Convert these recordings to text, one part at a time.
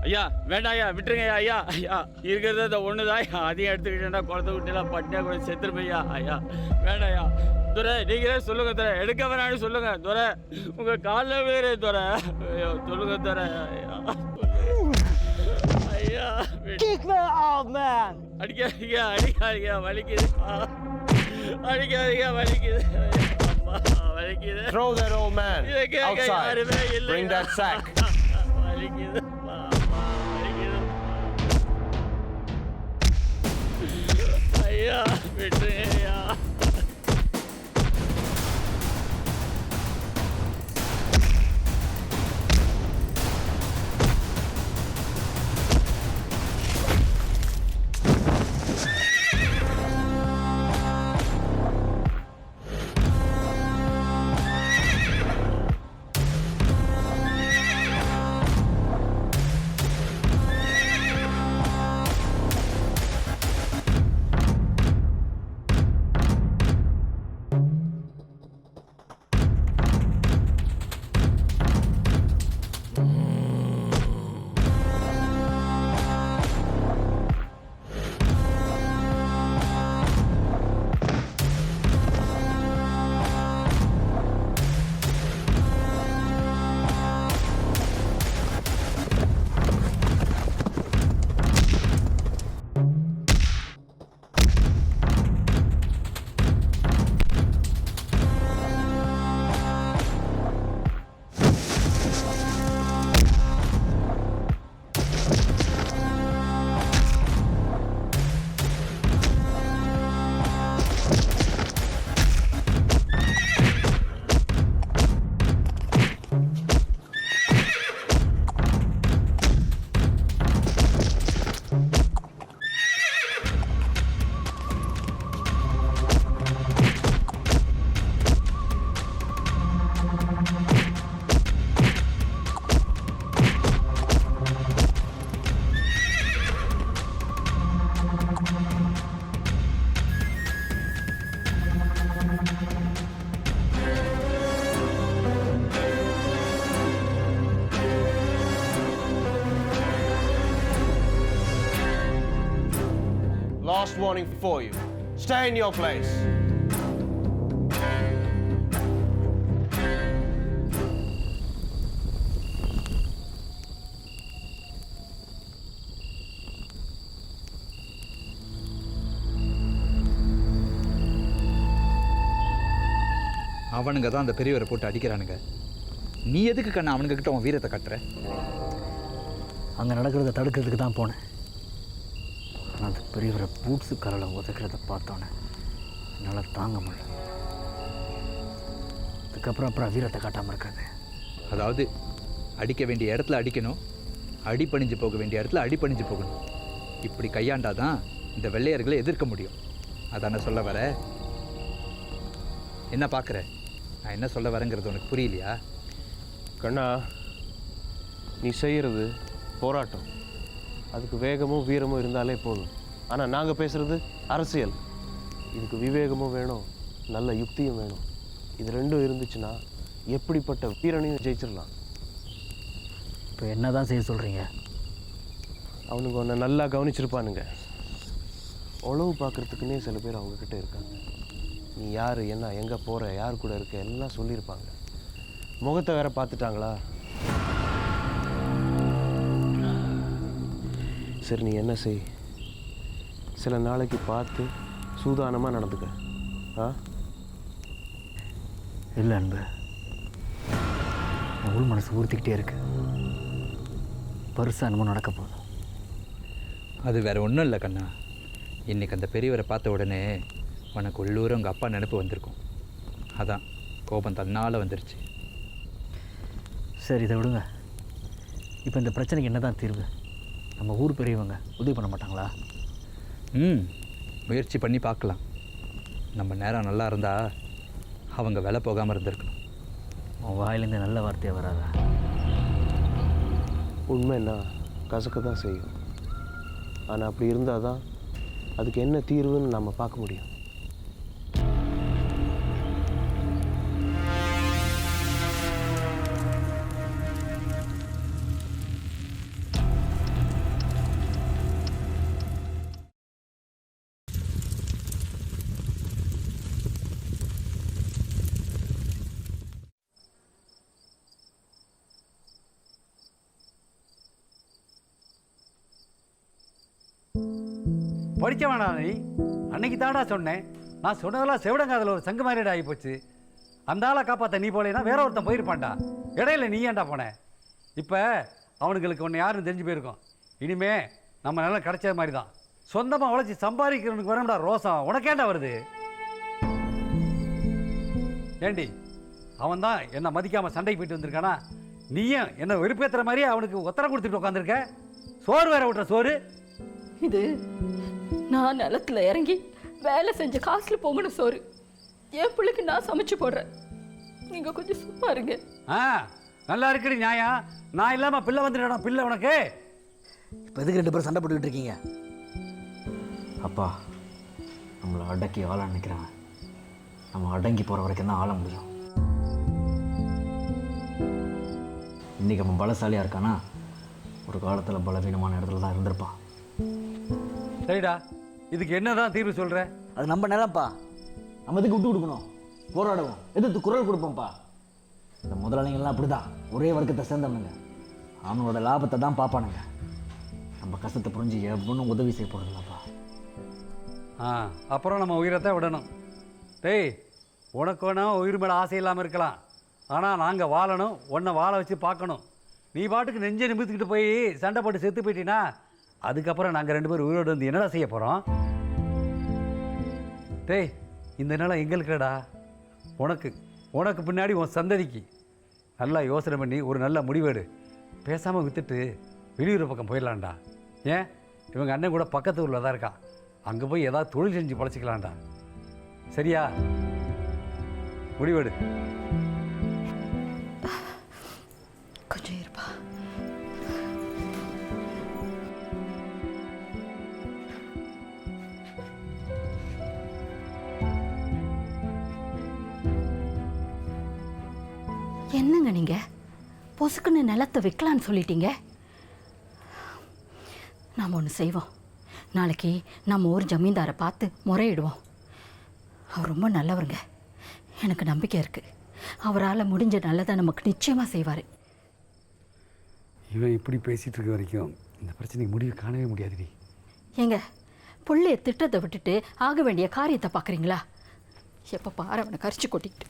ஐயா வேண்டாம் ஐயா, விட்டுருங்க ஐயா. ஐயா இருக்கிறது அந்த ஒன்று தான் ஐயா, அதையும் எடுத்துக்கிட்டேன்னா குழந்தை விட்டுலாம் பட்டினியாக கூட செத்துருமையா. ஐயா வேண்டாம் ஐயா. துரை நீங்களே சொல்லுங்க துரை, எடுக்க வேணான்னு சொல்லுங்க துரை, உங்கள் காலில் வேறு துரை. ஐயோ சொல்லுங்க துரை. ஐயா அடிக்காதீங்க அடிக்காதீங்க, வலிக்குது. அடிக்காதீங்க வலிக்குது. வலிக்குது. Throw that old man outside. Bring that sack. வலிக்குது. ஐயா விட்டுருங்க ஐயா. Last warning for you. Stay in your place. அவனுங்க தான் அந்த பெரியவரை போட்டு அடிக்கிறானுங்க. நீ எதுக்கு கண்ணா அவனுங்க கிட்ட உன் வீரத்தை கட்டுற? அங்கே நடக்கிறத தடுக்கிறதுக்கு தான் போனேன். ஆனால் அந்த பெரியவரை பூட்ஸு காலில் உதைக்கிறத பார்த்தோன்னே என்னால் தாங்க முடியல. அதுக்கப்புறம் வீரத்தை காட்டாமல் இருக்காது. அதாவது அடிக்க வேண்டிய இடத்துல அடிக்கணும், அடிப்பணிஞ்சு போக வேண்டிய இடத்துல அடிப்பணிஞ்சு போகணும். இப்படி கையாண்டாதான் இந்த வெள்ளையர்களை எதிர்க்க முடியும். அதான சொல்ல வர? என்ன பார்க்குற? நான் என்ன சொல்ல வரேங்கிறது உனக்கு புரியலையா? கண்ணா, நீ செய்கிறது போராட்டம். அதுக்கு வேகமும் வீரமும் இருந்தாலே போதும். ஆனால் நாங்கள் பேசுகிறது அரசியல். இதுக்கு விவேகமும் வேணும், நல்ல யுக்தியும் வேணும். இது ரெண்டும் இருந்துச்சுன்னா எப்படிப்பட்ட வீரனையும் ஜெயிச்சிடலாம். இப்போ என்ன தான் செய்ய சொல்கிறீங்க? அவனுங்க ஒன்றை நல்லா கவனிச்சிருப்பானுங்க. உழவு பார்க்குறதுக்குன்னே சில பேர் அவங்கக்கிட்ட இருக்காங்க. நீ யார், என்ன, எங்கே போகிற, யார் கூட இருக்க எல்லாம் சொல்லியிருப்பாங்க. முகத்தை வேற பார்த்துட்டாங்களா? சரி, நீ என்ன செய், சில நாளைக்கு பார்த்து சூதானமாக நடந்துக்க. இல்லை அன்பு, உள் மனசு ஊர்த்திக்கிட்டே இருக்கு. பெருசாக என்னமோ நடக்க போகுது. அது வேறு ஒன்றும் இல்லை கண்ணா. இன்றைக்கி அந்த பெரியவரை பார்த்த உடனே உனக்கு உள்ளூர் உங்கள் அப்பா நினைப்பு வந்திருக்கும். அதான் கோபம் தன்னால் வந்துருச்சு. சரி, இதை விடுங்க. இப்போ இந்த பிரச்சனைக்கு என்ன தான் தீர்வு? நம்ம ஊர் பெரியவங்க உதவி பண்ண மாட்டாங்களா? முயற்சி பண்ணி பார்க்கலாம். நம்ம நேரம் நல்லா இருந்தால் அவங்க விலை போகாமல் இருந்திருக்கணும். உன் வாயிலேருந்து நல்ல வார்த்தையாக வராதா? உண்மைன்னா கசக்க தான் செய்யும். ஆனால் அப்படி இருந்தால் தான் அதுக்கு என்ன தீர்வுன்னு நம்ம பார்க்க முடியும். படிக்க வேணாம் நீ. அன்னைக்கு தாடா சொன்னேன். நான் சொன்னதெல்லாம் செவிடங்காதில் ஒரு சங்கு மாதிரிடா ஆகி போச்சு. அந்த ஆளை காப்பாற்ற நீ போலேன்னா வேற ஒருத்தன் போயிருப்பான்டா. இடையில நீ ஏன்டா போன? இப்போ அவனுங்களுக்கு ஒன்று யாருன்னு தெரிஞ்சு போயிருக்கோம். இனிமே நம்ம நல்லா கிடைச்ச மாதிரி தான். சொந்தமாக உழைச்சி சம்பாதிக்கிறவனுக்கு வரணும்டா ரோசம். உனக்கேண்டா வருது? ஏண்டி அவன் தான் என்னை மதிக்காமல் சண்டைக்கு போயிட்டு வந்திருக்கானா? நீயும் என்ன வெறுப்பேற்றுற மாதிரியே அவனுக்கு உத்தரம் கொடுத்துட்டு உட்காந்துருக்க. சோறு வேற விட்டுற சோறு. இது நான் நிலத்துல இறங்கி வேலை செஞ்ச காசுல பொங்கின சோறு. என் பிள்ளைக்கு நான் சமைச்சு போடுறேன். நீங்க கொஞ்சம் சும்மா இருங்க. நல்லா இருக்குடி நியாயம். நான் இல்லாமல் பிள்ளை வந்துடா. பிள்ளை உனக்கு இப்போ எதுக்கு 2 பேரும் சண்டை போட்டுக்கிட்டு இருக்கீங்க? அப்பா, நம்மளை அடக்கி ஆள நினைக்கிறாங்க. நம்ம அடங்கி போகிற வரைக்கும் தான் ஆள முடியும். இன்றைக்கி அவன் பலசாலியாக இருக்கானா, ஒரு காலத்தில் பலவீனமான இடத்துல தான் இருந்திருப்பான். சரிடா, இதுக்கு என்னதான் தீர்வு சொல்கிற? அது நம்ம நிலம்ப்பா. நம்ம எதுக்கு விட்டு கொடுக்கணும்? போராடுவோம், எதிர்த்து குரல் கொடுப்போம்ப்பா. இந்த முதலாளிகள்லாம் அப்படி தான், ஒரே வர்க்கத்தை சேர்ந்தவனுங்க. அவனோட லாபத்தை தான் பார்ப்பானுங்க. நம்ம கஷ்டத்தை புரிஞ்சு எவனும் உதவி செய்ய போகிறதில்லப்பா. அப்புறம் நம்ம உயிரத்தை விடணும். டேய், உனக்கு வேணா உயிர் மேலே ஆசை இல்லாமல் இருக்கலாம். ஆனால் நாங்கள் வாழணும், உன்னை வாழ வச்சு பார்க்கணும். நீ பாட்டுக்கு நெஞ்சை நிமித்துக்கிட்டு போய் சண்டை போட்டு செத்து போயிட்டீன்னா அதுக்கப்புறம் நாங்கள் 2 பேரும் உயிரோடு வந்து என்னடா செய்ய போகிறோம்? டேய், இந்த நிலம் எங்களுக்குடா. உனக்கு பின்னாடி உன் சந்ததிக்கு. நல்லா யோசனை பண்ணி ஒரு நல்ல முடிவெடு. பேசாமல் விற்றுட்டு வெளியூர் பக்கம் போயிடலான்டா. ஏன், இவங்க அண்ணன் கூட பக்கத்து ஊரில் தான் இருக்கான். அங்கே போய் ஏதாவது தொழில் செஞ்சு பழச்சிக்கலான்டா. சரியா? முடிவெடு. கொஞ்சம் இருப்பா. என்னங்க நீங்க பொசுக்குன்னு நிலத்தை விற்கலான்னு சொல்லிட்டீங்க. நாம் ஒன்று செய்வோம். நாளைக்கு நம்ம ஊர் ஜமீன்தாரை பார்த்து முறையிடுவோம். அவர் ரொம்ப நல்லவருங்க. எனக்கு நம்பிக்கை இருக்குது. அவரால் முடிஞ்ச நல்லதை நமக்கு நிச்சயமாக செய்வார். இவன் இப்படி பேசிகிட்டு இருக்க வரைக்கும் இந்த பிரச்சனைக்கு முடிவு காணவே முடியாதுடி. ஏங்க, பிள்ளைய திட்டத்தை விட்டுட்டு ஆக வேண்டிய காரியத்தை பார்க்குறீங்களா? எப்போ பாரு அவனை கரிச்சு கொட்டிக்கிட்டு.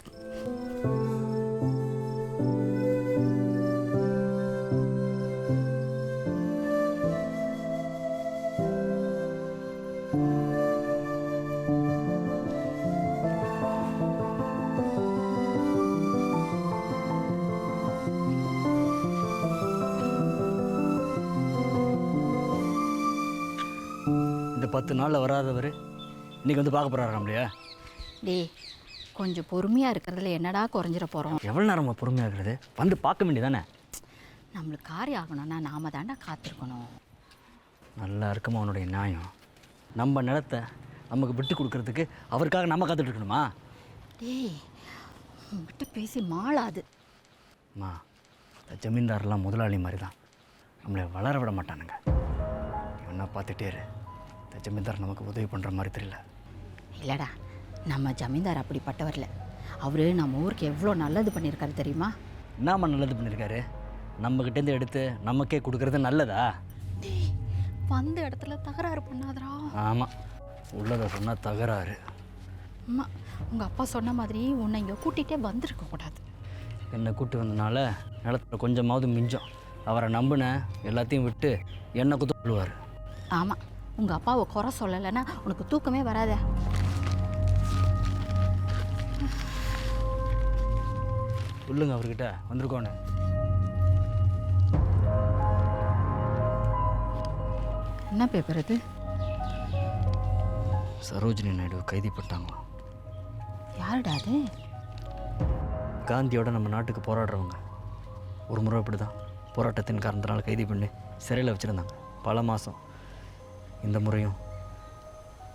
இந்த 10 நாளில் வராதவர் இன்றைக்கி வந்து பார்க்க போகிறாரு நம்மளையா? டேய், கொஞ்சம் பொறுமையாக இருக்கிறதுல என்னடா குறைஞ்சிட போகிறோம்? எவ்வளோ நேரமாக பொறுமையாக இருக்கிறது? வந்து பார்க்க வேண்டியதானே? நம்மளுக்கு காரியம் ஆகணும்னா நாம் தாண்டா காத்திருக்கணும். நல்லா இருக்குமா அவனுடைய நியாயம்? நம்ம நிலத்தை நமக்கு விட்டு கொடுக்கறதுக்கு அவருக்காக நம்ம காத்துட்டு இருக்கணுமா? டேய், உங்ககிட்ட பேசி மாளாது. அம்மா, இந்த ஜமீன்தாரெலாம் முதலாளி மாதிரி தான். நம்மளை வளர விட மாட்டானுங்க. இவனா பார்த்துட்டே இரு. இந்த ஜமீன்தார் நமக்கு உதவி பண்ணுற மாதிரி தெரியல. இல்லைடா, நம்ம ஜமீன்தார் அப்படிப்பட்டவர் இல்லை. அவர் நம்ம ஊருக்கு எவ்வளோ நல்லது பண்ணியிருக்காரு தெரியுமா? என்னம்மா நல்லது பண்ணியிருக்காரு? நம்மக்கிட்டேருந்து எடுத்து நமக்கே கொடுக்கறது நல்லதா? டேய், வந்த இடத்துல தகராறு பண்ணாதரா. ஆமாம், உள்ளதை சொன்னால் தகராறு. அம்மா, உங்கள் அப்பா சொன்ன மாதிரி உன்னை இங்கே கூட்டிகிட்டே வந்திருக்கக்கூடாது. என்னை கூட்டி வந்தனால நிலத்தில் கொஞ்சமாவது மிஞ்சம். அவரை நம்பின எல்லாத்தையும் விட்டு என்னை குத்த சொல்லுவார். ஆமாம், உங்கள் அப்பாவை குறை சொல்லலைன்னா உனக்கு தூக்கமே வராதே. சொல்லுங்க அவர்கிட்ட வந்திருக்கோன்னு. என்ன பேப்பர் இது? சரோஜினி நாயுடு கைது பண்ணிட்டாங்க. யாருடா அது? காந்தியோட நம்ம நாட்டுக்கு போராடுறவங்க. ஒரு முறை இப்படி தான் போராட்டத்தின் காரணத்தினால கைது பண்ணி சிறையில் வச்சுருந்தாங்க பல மாதம். இந்த முறையும்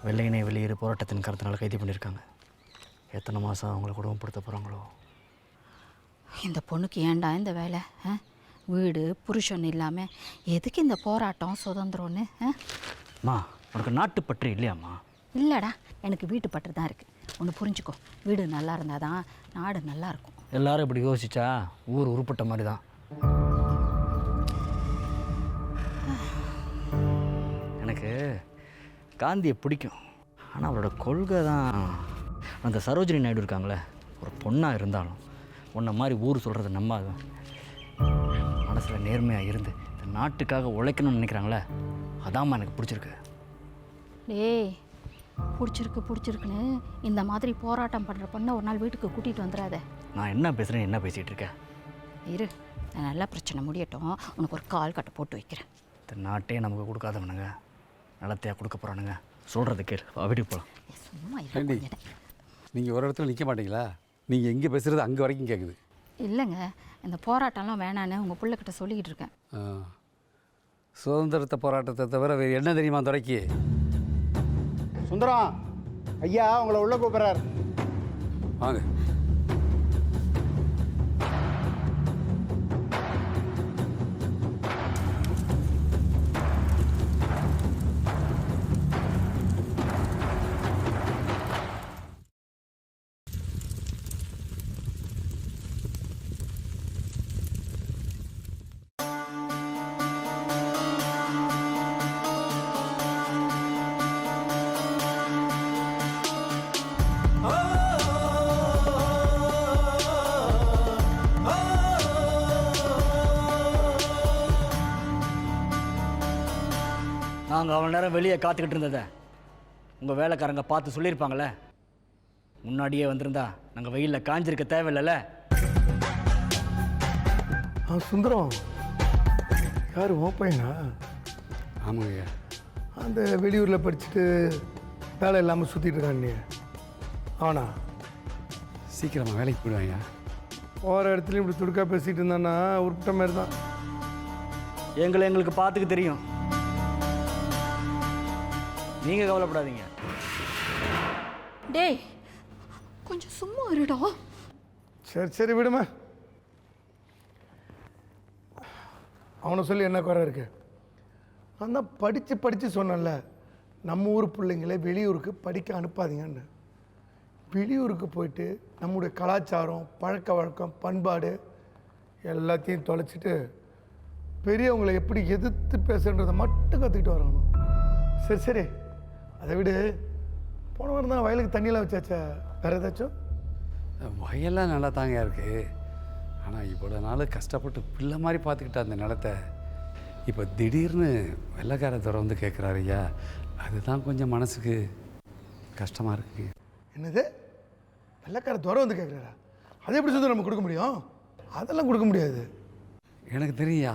வெள்ளையினை வெளியேறு போராட்டத்தின் காரணத்தினால கைது பண்ணியிருக்காங்க. எத்தனை மாதம் அவங்கள குடும்பப்படுத்த போகிறாங்களோ. இந்த பொண்ணுக்கு ஏன்டா இந்த வேலை? வீடு புருஷன் இல்லாமல் எதுக்கு இந்த போராட்டம் சுதந்திரம்னு? அம்மா, உனக்கு நாட்டு பற்று இல்லையாம்மா? இல்லைடா, எனக்கு வீட்டு பற்று தான் இருக்குது. ஒன்று புரிஞ்சுக்கோ, வீடு நல்லா இருந்தால் தான் நாடு நல்லா இருக்கும். எல்லாரும் இப்படி யோசிச்சா ஊர் உருப்பட்ட மாதிரி தான். எனக்கு காந்தியை பிடிக்கும், ஆனால் அவரோட கொள்கை தான். அந்த சரோஜினி நாயுடு இருக்காங்களே, ஒரு பொண்ணாக இருந்தாலும் உன்ன மாதிரி ஊர் சொல்கிறத நம்பாத, மனசில் நேர்மையாக இருந்து இந்த நாட்டுக்காக உழைக்கணும்னு நினைக்கிறாங்களே, அதாம்மா எனக்கு பிடிச்சிருக்கு. டேய், பிடிச்சிருக்குன்னு இந்த மாதிரி போராட்டம் பண்ணுற பொண்ணை ஒரு நாள் வீட்டுக்கு கூட்டிகிட்டு வந்துடாத. நான் என்ன பேசுகிறேன், என்ன பேசிகிட்டு இருக்கேன்? இரு, நான் நல்லா பிரச்சனை முடியட்டும், உனக்கு ஒரு கால் கட்டை போட்டு வைக்கிறேன். இந்த நாட்டே நமக்கு கொடுக்காதவனுங்க நிலத்தையாக கொடுக்க போகிறானுங்க. சொல்கிறது கேள், வீட்டுக்கு போகலாம். சும்மா ஏண்டி, நீங்கள் ஒரு இடத்துல நிற்க மாட்டீங்களா? நீங்கள் எங்கே பேசுகிறது அங்கே வரைக்கும் கேட்குது. இல்லைங்க, இந்த போராட்டம்லாம் வேணான்னு உங்கள் பிள்ளைகிட்ட சொல்லிக்கிட்டு இருக்கேன். சுதந்திரத்தை போராட்டத்தை தவிர வேறு என்ன தெரியுமா துறைக்கு? சுந்தரம் ஐயா உங்களை உள்ள கூப்பிட்றாரு. வாங்க. நாங்கள் அவ்வளோ நேரம் வெளியே காத்துக்கிட்டு இருந்ததை உங்கள் வேலைக்காரங்க பார்த்து சொல்லியிருப்பாங்களே. முன்னாடியே வந்திருந்தா நாங்கள் வெயிலில் காஞ்சிருக்க தேவையில்லைல்ல. சுந்தரம் யார் ஓப்பைனா? ஆமாங்க. அந்த வெளியூரில் படிச்சுட்டு வேலை இல்லாமல் சுற்றிட்டு இருக்கான் நீ, அவனா? சீக்கிரமாக வேலைக்கு போயிடுவாங்க. போகிற இடத்துலையும் இப்படி துடுக்கா பேசிகிட்டு இருந்தான்னா உருப்பிட்ட மாதிரி தான். எங்களுக்கு பார்த்துக்க தெரியும், நீங்கள் கவலைப்படாதீங்க. டேய், கொஞ்சம் சும்மா இருடா. சரி விடுமா, அவனை சொல்லி என்ன குறை இருக்கு? நான் தான் படித்து சொன்னேன்ல, நம்ம ஊர் பிள்ளைங்களே வெளியூருக்கு படிக்க அனுப்பாதீங்கன்னு. வெளியூருக்கு போயிட்டு நம்முடைய கலாச்சாரம், பழக்க வழக்கம், பண்பாடு எல்லாத்தையும் தொலைச்சிட்டு பெரியவங்களை எப்படி எதிர்த்து பேசுன்றதை மட்டும் கற்றுக்கிட்டு வரணும். சரி அதை விடு, போன வாரம் தான் வயலுக்கு தண்ணியெலாம் வச்சாச்சா? வேறு ஏதாச்சும்? வயல்லாம் நல்லா தாங்க இருக்குது. ஆனால் இவ்வளோ நாள் கஷ்டப்பட்டு பிள்ளை மாதிரி பார்த்துக்கிட்ட அந்த நிலத்தை இப்போ திடீர்னு வெள்ளைக்கார துறை வந்து கேட்குறாரு ஐயா. அதுதான் கொஞ்சம் மனசுக்கு கஷ்டமாக இருக்குது. என்னது, வெள்ளைக்கார துறை வந்து கேட்குறாரா? அதை எப்படி சொல்லி நம்ம கொடுக்க முடியும்? அதெல்லாம் கொடுக்க முடியாது. எனக்கு தெரியா,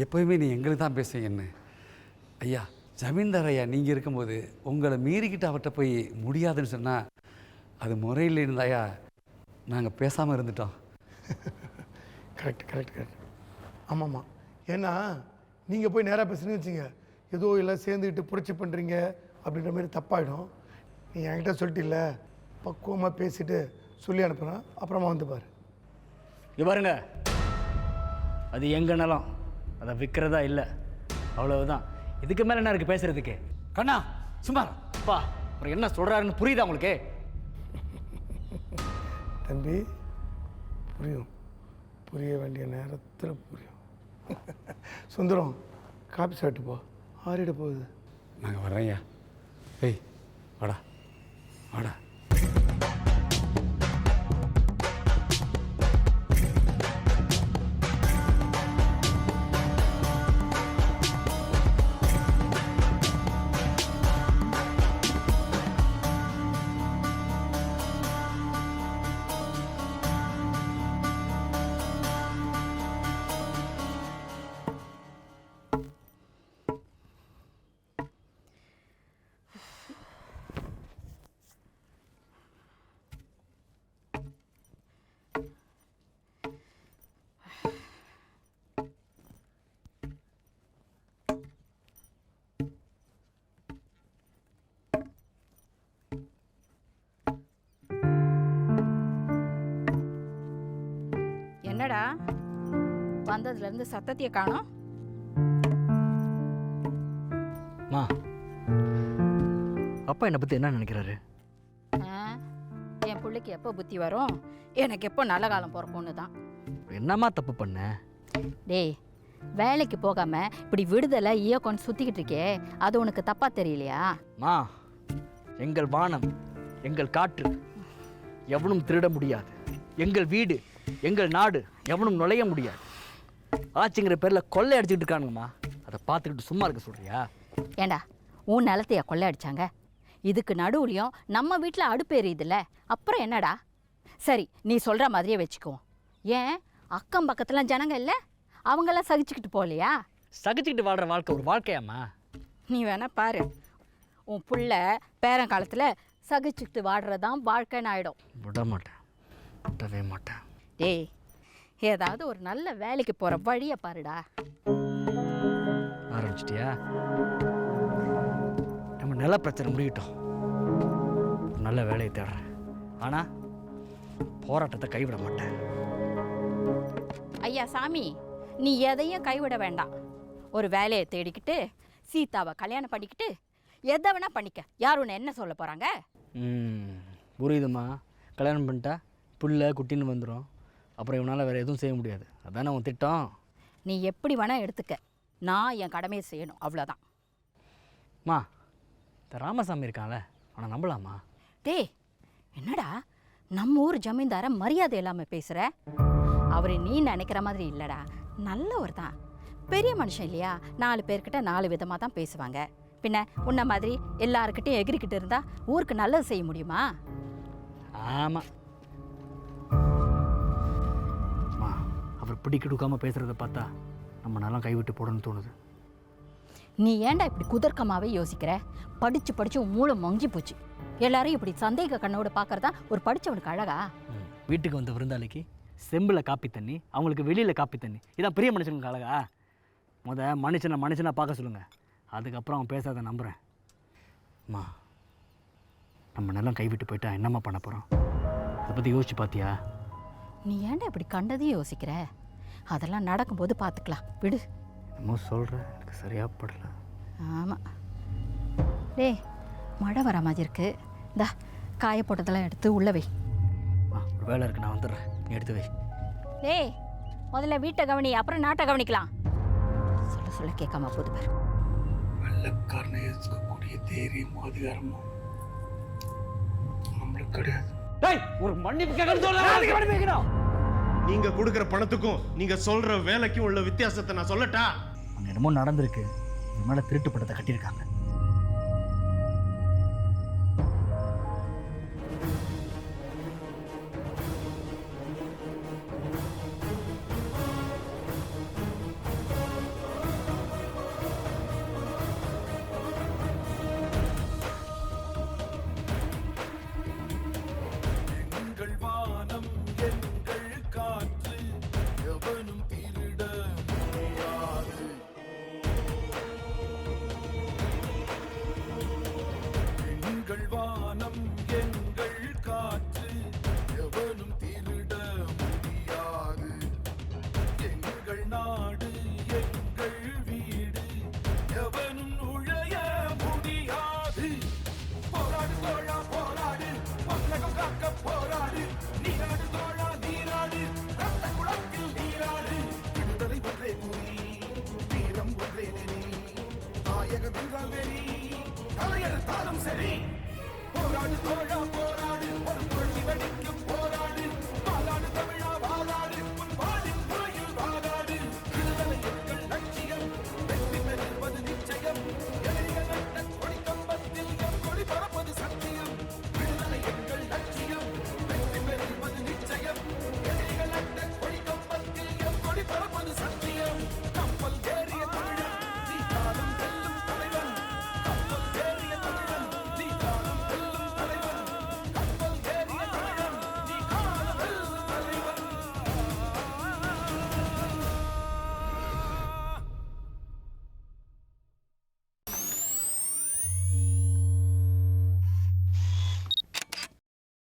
எப்போயுமே நீ எங்களுக்கு தான் பேசுவீங்கன்னு. ஐயா, ஜமீன்தார் ஐயா, நீங்கள் இருக்கும்போது உங்களை மீறிக்கிட்டு அவர்கிட்ட போய் முடியாதுன்னு சொன்னால் அது முறையில் இருந்தாயா நாங்கள் பேசாமல் இருந்துட்டோம். கரெக்ட். ஆமாம்மா, ஏன்னா நீங்கள் போய் நேராக பேசுன்னு வச்சுங்க, ஏதோ எல்லாம் சேர்ந்துக்கிட்டு புரட்சி பண்ணுறீங்க அப்படின்ற மாதிரி தப்பாயிடும். நீ என்கிட்ட சொல்லிட்டில்ல, பக்குவமாக பேசிட்டு சொல்லி அனுப்புகிறேன், அப்புறமா வந்து பாரு. இங்கே பாருங்க, அது எங்கள் நிலம், அதை விற்கிறதா இல்லை, அவ்வளவுதான். இதுக்கு மேலே என்ன இருக்குது பேசுகிறதுக்கு? கண்ணா சும்மா அப்பா, அப்புறம் என்ன சொல்கிறாருன்னு புரியுதா உங்களுக்கு? தம்பி, புரிய வேண்டிய நேரத்தில் புரியும். சுந்தரம், காப்பி சாப்பிட்டு போ, ஆறிட போகுது. நாங்கள் வர்றோம் ஐயா. ஏய் வாடா. என்னடா வந்ததுலேருந்து சத்தத்தையே காணோம்? மா, அப்பா என்னை பற்றி என்ன நினைக்கிறாரு? என் பிள்ளைக்கு எப்போ புத்தி வரும், எனக்கு எப்போ நல்ல காலம் பிறக்கும்னு தான். என்னம்மா தப்பு பண்ண? டேய், வேலைக்கு போகாம இப்படி விடுதலை ஈயக்கொண்டு சுத்திக்கிட்டு இருக்கே, அது உனக்கு தப்பா தெரியலையா? மா, எங்கள் வானம், எங்கள் காற்று எவனும் திருட முடியாது. எங்கள் வீடு, எங்கள் நாடு எவனும் நுழைய முடியாது. ஆட்சிங்கிற பேரில் கொள்ளை அடிச்சுக்கிட்டு இருக்கானுங்கம்மா. அதை பார்த்துக்கிட்டு சும்மா இருக்க சொல்றியா? ஏண்டா, உன் நிலத்தையா கொள்ளை அடிச்சாங்க? இதுக்கு நடுவுலையும் நம்ம வீட்டில் அடுப்பு எரியுதுல்ல, அப்புறம் என்னடா? சரி, நீ சொல்கிற மாதிரியே வச்சுக்குவோம். ஏன் அக்கம் பக்கத்துலாம் ஜனங்க இல்லை, அவங்கெல்லாம் சகிச்சுக்கிட்டு போகலையா? சகிச்சுக்கிட்டு வாழ்கிற வாழ்க்கை ஒரு வாழ்க்கையாம்மா? நீ வேணா பாரு, உன் புள்ள பேரங்காலத்தில் சகிச்சுக்கிட்டு வாடுறதான் வாழ்க்கைன்னு ஆகிடும். விட மாட்டேன், விடவே மாட்டேன். டேய், ஏதாவது ஒரு நல்ல வேலைக்கு போகிற வழியை பாருடா. ஆரம்பிச்சிட்டியா? நம்ம நல்ல பிரச்சனை முடியட்டும், நல்ல வேலையை தேடுறேன். ஆனால் போராட்டத்தை கைவிட மாட்டேன். ஐயா சாமி, நீ எதையும் கைவிட வேண்டாம். ஒரு வேலையை தேடிக்கிட்டு சீதாவை கல்யாணம் பண்ணிக்கிட்டு எதை வேணா பண்ணிக்க. யார் உன்னை என்ன சொல்ல போகிறாங்க? புரியுதுமா. கல்யாணம் பண்ணிட்டா புள்ள குட்டின்னு வந்துடும். அப்புறம் இவனால் வேறு எதுவும் செய்ய முடியாது. அதானே உன் திட்டம். நீ எப்படி வேணா எடுத்துக்க, நான் என் கடமையை செய்யணும், அவ்வளோதான். மா, இந்த ராமசாமி இருக்கான்ல, அவனை நம்பலாமா? டேய், என்னடா நம்ம ஊர் ஜமீன்தார மரியாதை இல்லாமல் பேசுகிற? அவர் நீ நினைக்கிற மாதிரி இல்லைடா, நல்லவர் தான், பெரிய மனுஷன் இல்லையா? 4 பேர்கிட்ட 4 விதமாக தான் பேசுவாங்க. பின்ன உன்ன மாதிரி எல்லாருக்கிட்டையும் எகிரிக்கிட்டு இருந்தால் ஊருக்கு நல்லது செய்ய முடியுமா? ஆமாம். மா, அவர் பிடி கொடுக்காமல் பேசுகிறத பார்த்தா நம்ம நல்லா கைவிட்டு போடணும்னு தோணுது. நீ ஏன்டா இப்படி குதர்க்கமாகவே யோசிக்கிற? படித்து படித்து உன் மூளை மங்கி போச்சு. எல்லாரும் இப்படி சந்தேக கண்ணோடு பார்க்கறதா ஒரு படித்தவனுக்கு அழகா? வீட்டுக்கு வந்த விருந்தாளிக்கு செம்பில் காப்பி தண்ணி, அவங்களுக்கு வெளியில் காப்பி தண்ணி, இதான் பெரிய மனுஷனுக்கு அழகா? மனுஷனை பார்க்க சொல்லுங்கள், அதுக்கப்புறம் அவன் பேசாத நம்புகிறேன். அம்மா, நம்ம நிலம் கைவிட்டு போயிட்டா என்னம்மா பண்ண போகிறோம்? அதை பற்றி யோசிச்சு பார்த்தியா? நீ ஏன்டா இப்படி கண்டதையும் யோசிக்கிற? அதெல்லாம் நடக்கும்போது பார்த்துக்கலாம், விடு. என்னமோ சொல்கிற, எனக்கு சரியாக படலை. ஆமாம். டேய், மழை வர மாதிரி இருக்கு. இந்தா காய போட்டதெல்லாம் எடுத்து உள்ள வை. ஒரு வேலை இருக்கு, நான் வந்துடுறேன், நீ எடுத்து வை. டேய், முதல்ல வீட்டை கவனி, அப்புறம் நாட்டை கவனிக்கலாம். சொல்ல சொல்ல கேட்காம போது பாரு. வெள்ளக்காரனை எதிர்க்கக்கூடிய தைரியமும் அதிகாரமும் நம்மளுக்கு கிடையாது. ஒரு மன்னிப்பு கேட்கணும். நீங்க கொடுக்குற பணத்துக்கும் நீங்க சொல்ற வேலைக்கும் உள்ள வித்தியாசத்தை நான் சொல்லட்டா? அங்கே என்னமோ நடந்திருக்கு. இது மேலே திருட்டு படத்தை கட்டியிருக்காங்க. சரி, போராடு தோழா போராடு, ஒரு கொள்ளி வெடிக்கும் போராடு.